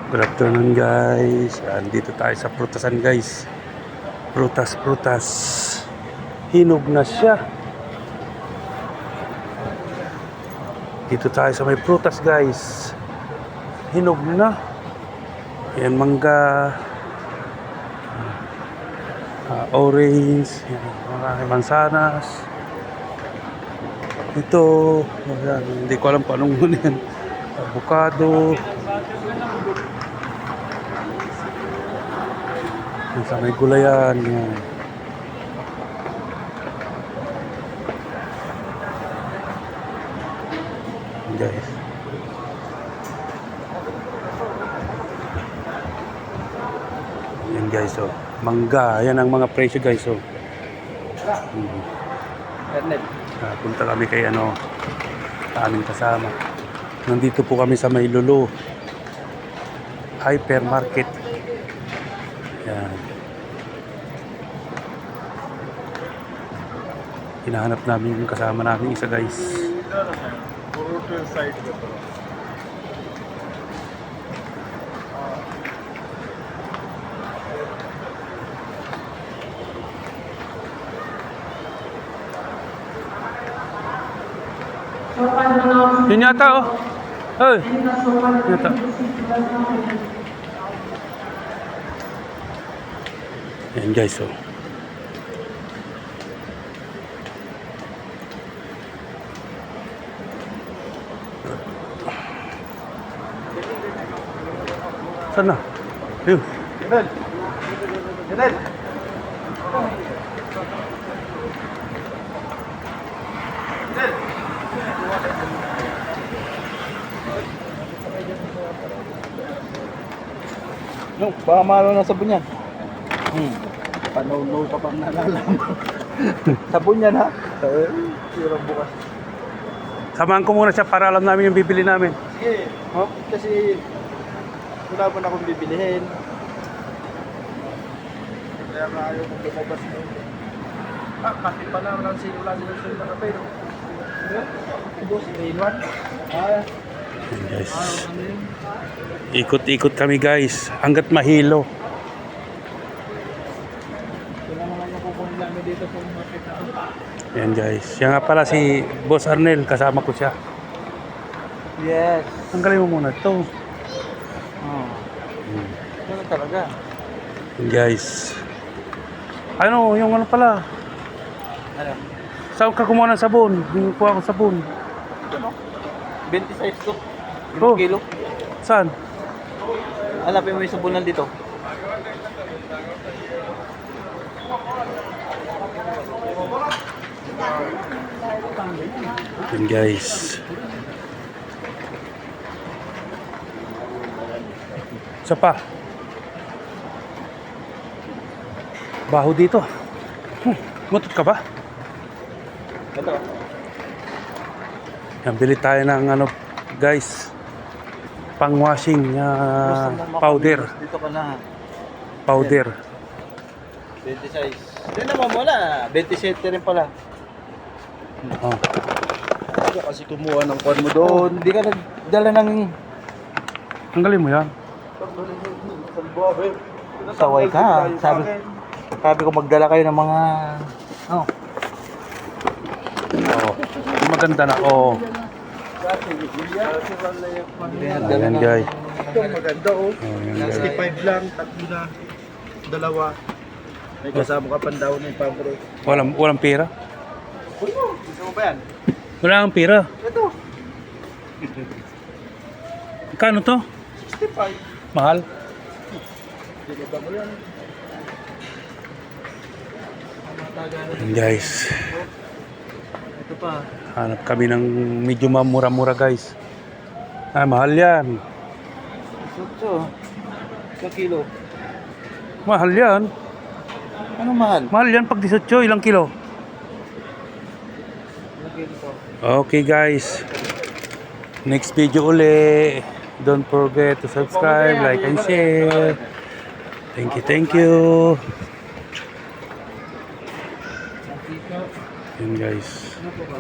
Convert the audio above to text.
Good afternoon guys. Dito tayo sa prutasan guys. Prutas. Hinog na siya. Dito tayo sa may prutas guys. Hinog na. Ayan, mangga. Orange. Ayan, mansanas. Ito. Ayan, hindi ko alam kung anong yan. Avocado. Sa may gulayan yan. Guys. Yan guys, oh. Mangga, yan ang mga presyo guys, oh. Punta kami kay aming kasama. Nandito po kami sa may Lulu Hypermarket. Yan. Hinahanap namin yung kasama namin isa guys. Yun yata oh. Hey. Yata. Yan guys oh. Sana? Ayun. Ganun. No, baka malo na sabon yan. Panaw-naw pa pang nalalaman. Sabon yan ha? Sirang bukas. Samahan ko muna siya para alam namin yung bibili namin. Sige, kasi wala pa na akong bibilihin. Kaya nga ayaw kong lumabas na yun. Pati pa na wala sila na kape. Boss, grade 1. Yan guys. Ikot-ikot kami guys. Hanggat mahilo. Wala naman yung kukunin namin dito sa market na. Yan guys. Siya nga pala si Boss Arnel. Kasama ko siya. Yes. Tanggalin mo muna ito. Ano talaga? Yan guys. Ano? Yung ano pala? Ano? Saan ka kumuha ng sabon? Yung kuha ko sabon. Ano? 26 to. Oh. Kilo. Saan? Hanapin mo yung sabunan dito. Yan guys. Isa pa. Baho dito. Mutot ka ba? Ito. Yan, bili tayo ng guys. Pang washing powder. Dito ka na. Powder. 26. Hindi naman wala. 27 rin pala. Oh. Kasi kumuha ng kwan mo doon. Hindi ka nagdala ng... Tanggalin mo yan. Saway ka. Sabi ko magdala kayo ng mga... Oh. Maganda na. Oh. Ayan guys. Ito maganda oh. Ayan, 65 lang. Tatlo na. Dalawa. May kasama ka pandaw na yung pabro. Walang pera. Gusto mo ba yan? Wala kang pera. Ito. Kano to? 65. Mahal? Diliba mo yan. Ayan guys. Ito pa. Hanap kami ng medyo mura-mura guys. Mahal yan. Ito. Ilang kilo? Mahal yan. Ano mahal? Mahal yan pag 18. Ilang kilo? Ilang kilo to? Okay guys. Next video uli. Don't forget to subscribe, like and share. Thank you. Yun guys. Ano po ba?